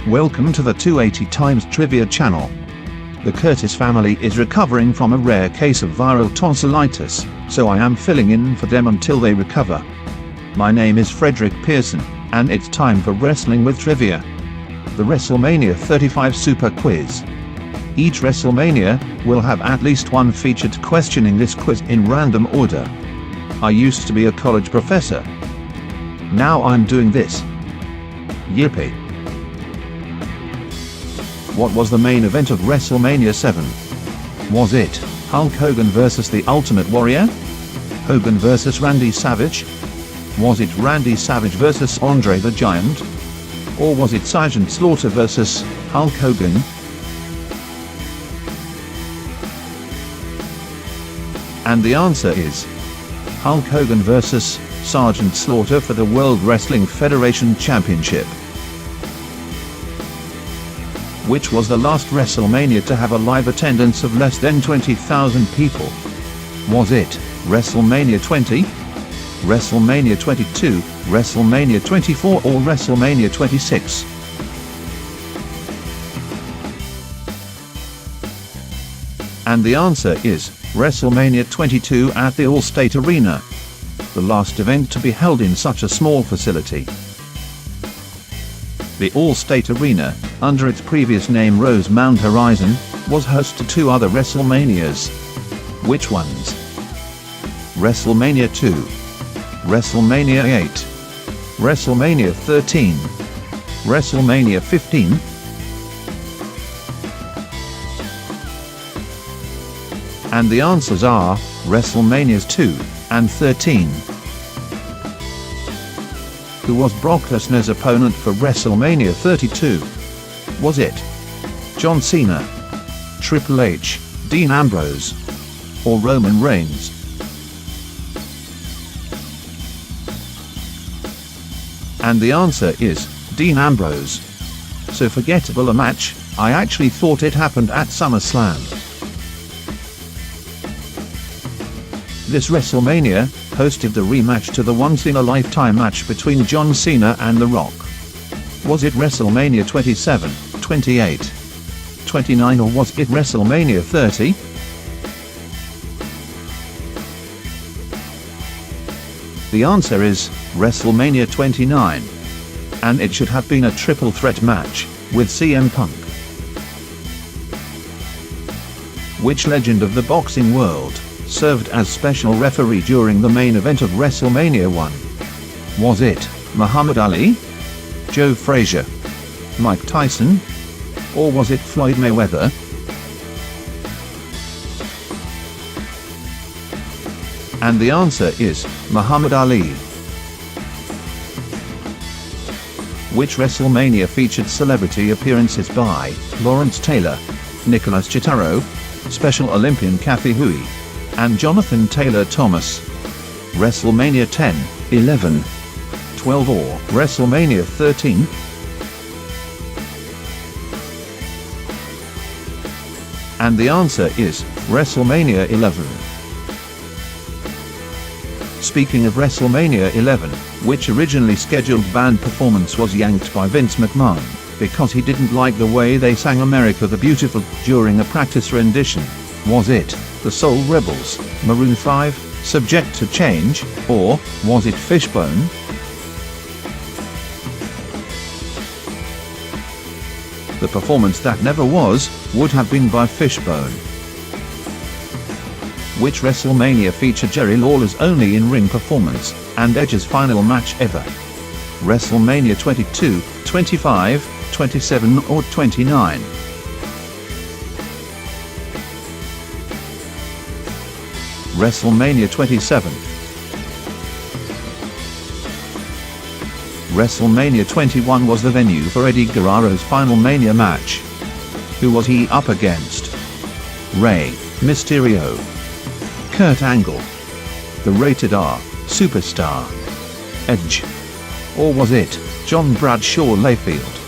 Welcome to the 280 Times Trivia channel. The Curtis family is recovering from a rare case of viral tonsillitis, so I am filling in for them until they recover. My name is Frederick Pearson, and it's time for Wrestling with Trivia. The WrestleMania 35 Super Quiz. Each WrestleMania will have at least one featured questioning this quiz in random order. I used to be a college professor. Now I'm doing this. Yippee! What was the main event of WrestleMania 7? Was it Hulk Hogan vs. The Ultimate Warrior? Hogan vs. Randy Savage? Was it Randy Savage vs. Andre the Giant? Or was it Sergeant Slaughter vs. Hulk Hogan? And the answer is Hulk Hogan vs. Sergeant Slaughter for the World Wrestling Federation Championship. Which was the last WrestleMania to have a live attendance of less than 20,000 people? Was it WrestleMania 20, WrestleMania 22, WrestleMania 24 or WrestleMania 26? And the answer is WrestleMania 22 at the All-State Arena, the last event to be held in such a small facility. The All-State Arena, under its previous name Rosemount Horizon, was host to two other WrestleManias. Which ones? WrestleMania 2, WrestleMania 8, WrestleMania 13, WrestleMania 15? And the answers are WrestleManias 2 and 13. Who was Brock Lesnar's opponent for WrestleMania 32? Was it John Cena, Triple H, Dean Ambrose, or Roman Reigns? And the answer is Dean Ambrose. So forgettable a match, I actually thought it happened at SummerSlam. This WrestleMania hosted the rematch to the once-in-a-lifetime match between John Cena and The Rock. Was it WrestleMania 27, 28, 29 or was it WrestleMania 30? The answer is WrestleMania 29. And it should have been a triple threat match with CM Punk. Which legend of the boxing world served as special referee during the main event of WrestleMania 1? Was it Muhammad Ali, Joe Frazier, Mike Tyson, or was it Floyd Mayweather? And the answer is Muhammad Ali. Which WrestleMania featured celebrity appearances by Lawrence Taylor, Nicholas Chitaro, Special Olympian Kathy Hui, and Jonathan Taylor Thomas? WrestleMania 10, 11, 12 or WrestleMania 13? And the answer is WrestleMania 11. Speaking of WrestleMania 11, which originally scheduled band performance was yanked by Vince McMahon because he didn't like the way they sang America the Beautiful during a practice rendition? Was it the Soul Rebels, Maroon 5, Subject to Change, or was it Fishbone? The performance that never was would have been by Fishbone. Which WrestleMania featured Jerry Lawler's only in-ring performance and Edge's final match ever? WrestleMania 22, 25, 27 or 29? WrestleMania 27. WrestleMania 21 was the venue for Eddie Guerrero's final Mania match. Who was he up against? Rey Mysterio, Kurt Angle, the Rated R Superstar, Edge, or was it John Bradshaw Layfield?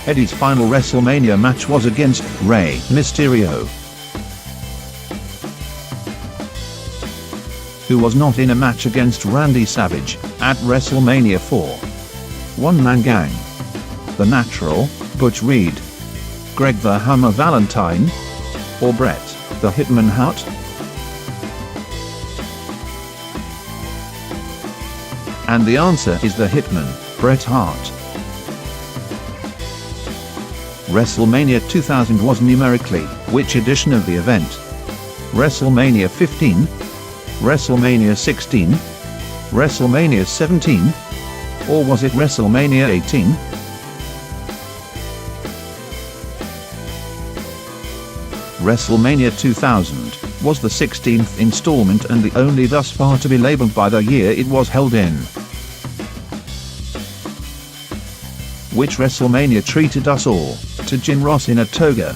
Eddie's final WrestleMania match was against Rey Mysterio, who was not in a match against Randy Savage. at WrestleMania 4? One Man Gang, The Natural, Butch Reed, Greg the Hammer Valentine, or Bret the Hitman Hart? And the answer is the Hitman, Bret Hart. WrestleMania 2000 was numerically which edition of the event? WrestleMania 15, WrestleMania 16, WrestleMania 17, or was it WrestleMania 18? WrestleMania 2000 was the 16th installment and the only thus far to be labeled by the year it was held in. Which WrestleMania treated us all to Jim Ross in a toga?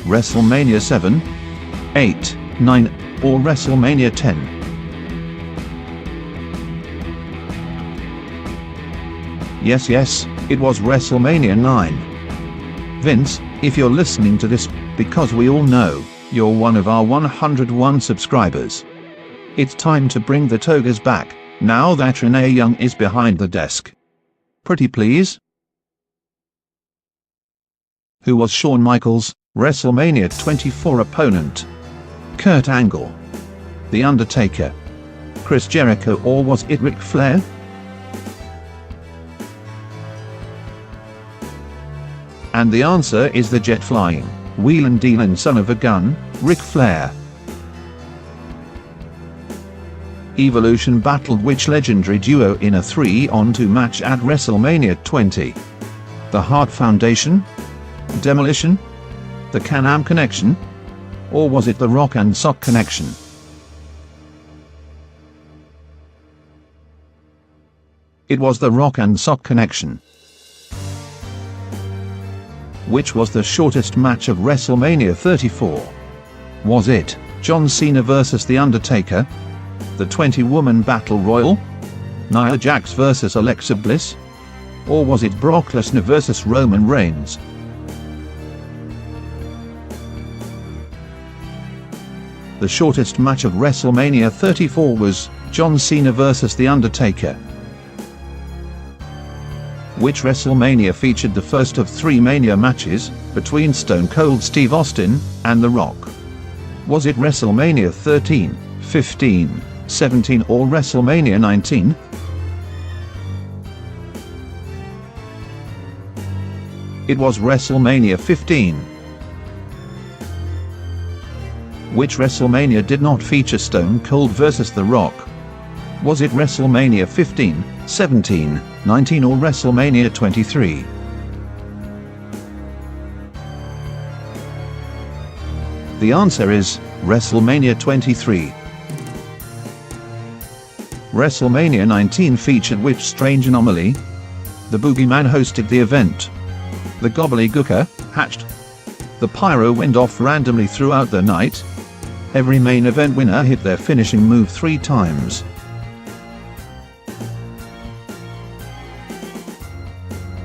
WrestleMania 7, 8, 9, or WrestleMania 10? Yes, it was WrestleMania 9. Vince, if you're listening to this, because we all know you're one of our 101 subscribers, it's time to bring the togas back, now that Renee Young is behind the desk. Pretty please? Who was Shawn Michaels' WrestleMania 24 opponent? Kurt Angle, The Undertaker, Chris Jericho, or was it Ric Flair? And the answer is the jet-flying, wheelin' son of a gun, Ric Flair. Evolution battled which legendary duo in a 3-on-2 match at WrestleMania 20? The Hart Foundation, Demolition, the Can-Am Connection, or was it the Rock and Sock Connection? It was the Rock and Sock Connection. Which was the shortest match of WrestleMania 34? Was it John Cena vs. The Undertaker, the 20-woman Battle Royal, Nia Jax vs. Alexa Bliss, or was it Brock Lesnar vs. Roman Reigns? The shortest match of WrestleMania 34 was John Cena vs. The Undertaker. Which WrestleMania featured the first of 3 Mania matches between Stone Cold Steve Austin and The Rock? Was it WrestleMania 13, 15, 17, or WrestleMania 19? It was WrestleMania 15. Which WrestleMania did not feature Stone Cold vs. The Rock? Was it WrestleMania 15, 17, 19, or WrestleMania 23? The answer is WrestleMania 23. WrestleMania 19 featured which strange anomaly? The Boogeyman hosted the event. The Gobbledygooker hatched. The pyro went off randomly throughout the night. Every main event winner hit their finishing move 3 times.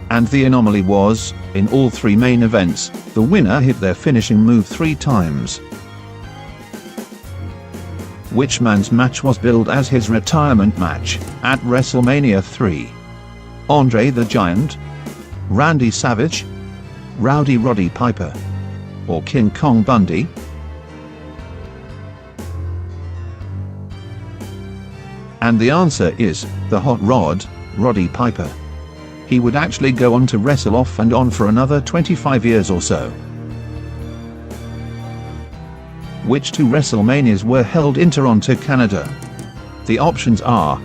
And the anomaly was, in all 3 main events, the winner hit their finishing move 3 times. Which man's match was billed as his retirement match at WrestleMania 3? Andre the Giant, Randy Savage, Rowdy Roddy Piper, or King Kong Bundy? And the answer is the Hot Rod, Roddy Piper. He would actually go on to wrestle off and on for another 25 years or so. Which 2 WrestleManias were held in Toronto, Canada? The options are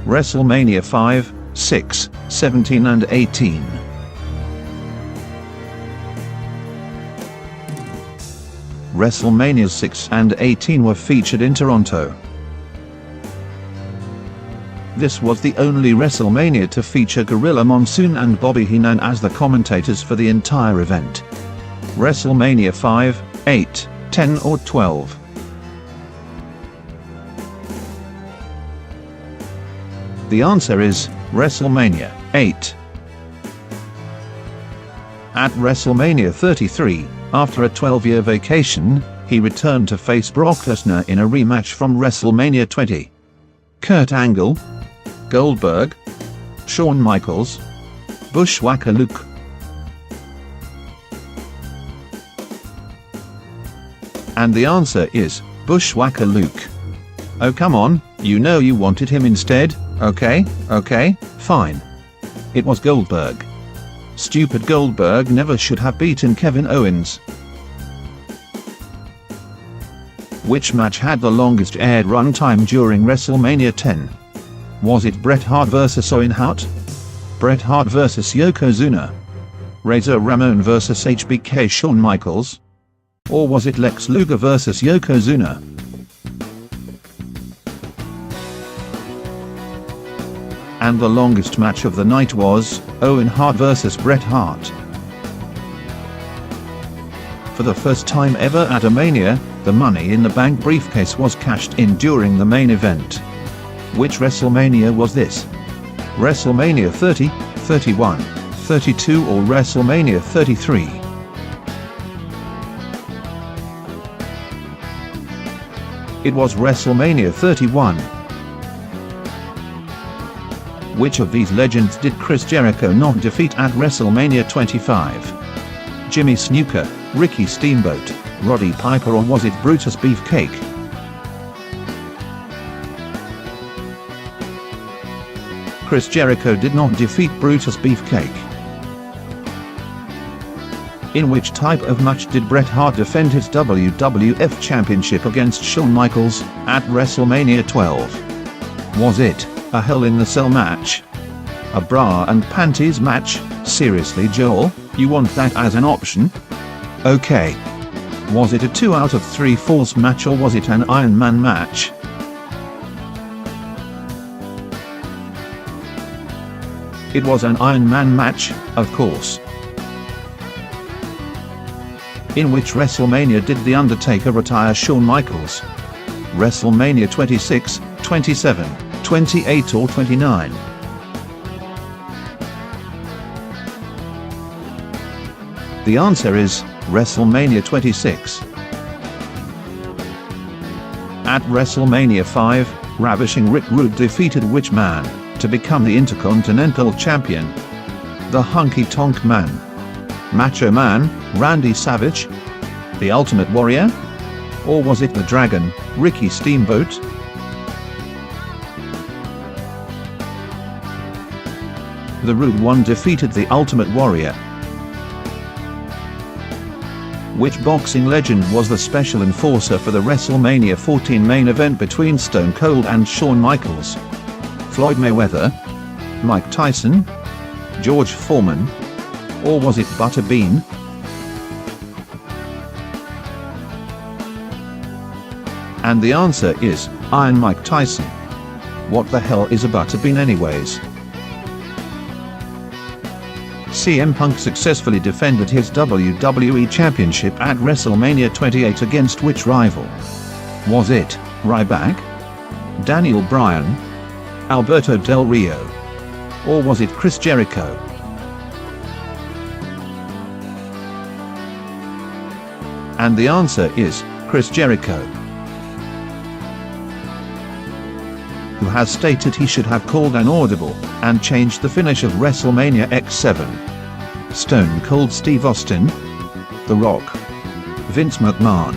WrestleMania 5, 6, 17 and 18. WrestleManias 6 and 18 were featured in Toronto. This was the only WrestleMania to feature Gorilla Monsoon and Bobby Heenan as the commentators for the entire event. WrestleMania 5, 8, 10 or 12? The answer is WrestleMania 8. At WrestleMania 33, after a 12-year vacation, he returned to face Brock Lesnar in a rematch from WrestleMania 20. Kurt Angle, Goldberg, Shawn Michaels, Bushwhacker Luke. And the answer is Bushwhacker Luke. Oh come on, you know you wanted him instead. Okay, fine. It was Goldberg. Stupid Goldberg never should have beaten Kevin Owens. Which match had the longest aired runtime during WrestleMania 10? Was it Bret Hart vs Owen Hart? Bret Hart vs Yokozuna? Razor Ramon vs HBK Shawn Michaels? Or was it Lex Luger vs Yokozuna? And the longest match of the night was Owen Hart vs Bret Hart. For the first time ever at a Mania, the Money in the Bank briefcase was cashed in during the main event. Which WrestleMania was this? WrestleMania 30, 31, 32 or WrestleMania 33? It was WrestleMania 31. Which of these legends did Chris Jericho not defeat at WrestleMania 25? Jimmy Snuka, Ricky Steamboat, Roddy Piper, or was it Brutus Beefcake? Chris Jericho did not defeat Brutus Beefcake. In which type of match did Bret Hart defend his WWF Championship against Shawn Michaels at WrestleMania 12? Was it a Hell in the Cell match? A bra and panties match? Seriously Joel, you want that as an option? Okay. Was it a 2 out of 3 falls match, or was it an Iron Man match? It was an Iron Man match, of course. In which WrestleMania did The Undertaker retire Shawn Michaels? WrestleMania 26, 27, 28 or 29? The answer is WrestleMania 26. At WrestleMania 5, Ravishing Rick Rude defeated which man to become the Intercontinental Champion? The Honky Tonk Man, Macho Man, Randy Savage, The Ultimate Warrior? Or was it the Dragon, Ricky Steamboat? The Rude One defeated the Ultimate Warrior. Which boxing legend was the special enforcer for the WrestleMania 14 main event between Stone Cold and Shawn Michaels? Floyd Mayweather, Mike Tyson, George Foreman, or was it Butterbean? And the answer is Iron Mike Tyson. What the hell is a Butterbean anyways? CM Punk successfully defended his WWE Championship at WrestleMania 28 against which rival? Was it Ryback, Daniel Bryan, Alberto Del Rio, or was it Chris Jericho? And the answer is Chris Jericho, who has stated he should have called an audible and changed the finish of WrestleMania X7. Stone Cold Steve Austin, The Rock, Vince McMahon,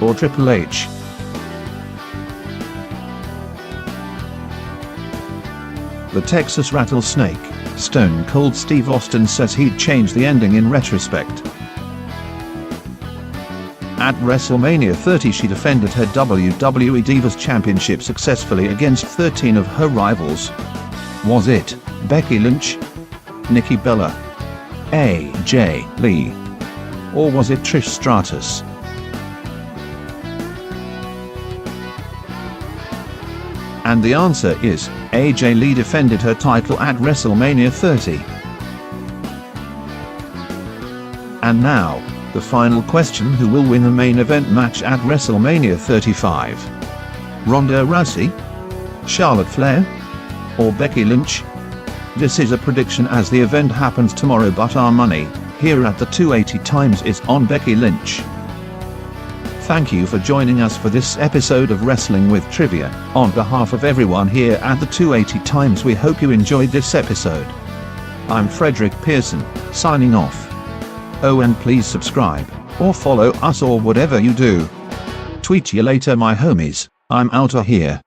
or Triple H? The Texas Rattlesnake, Stone Cold Steve Austin says he'd change the ending in retrospect. At WrestleMania 30 she defended her WWE Divas Championship successfully against 13 of her rivals. Was it Becky Lynch, Nikki Bella, AJ Lee, or was it Trish Stratus? And the answer is AJ Lee defended her title at WrestleMania 30. And now, the final question: who will win the main event match at WrestleMania 35? Ronda Rousey, Charlotte Flair, or Becky Lynch? This is a prediction as the event happens tomorrow, but our money here at the 280 Times is on Becky Lynch. thank you for joining us for this episode of Wrestling with Trivia. On behalf of everyone here at the 280 Times, we hope you enjoyed this episode. I'm Frederick Pearson, signing off. Oh, and please subscribe, or follow us, or whatever you do. Tweet you later, my homies. I'm outta here.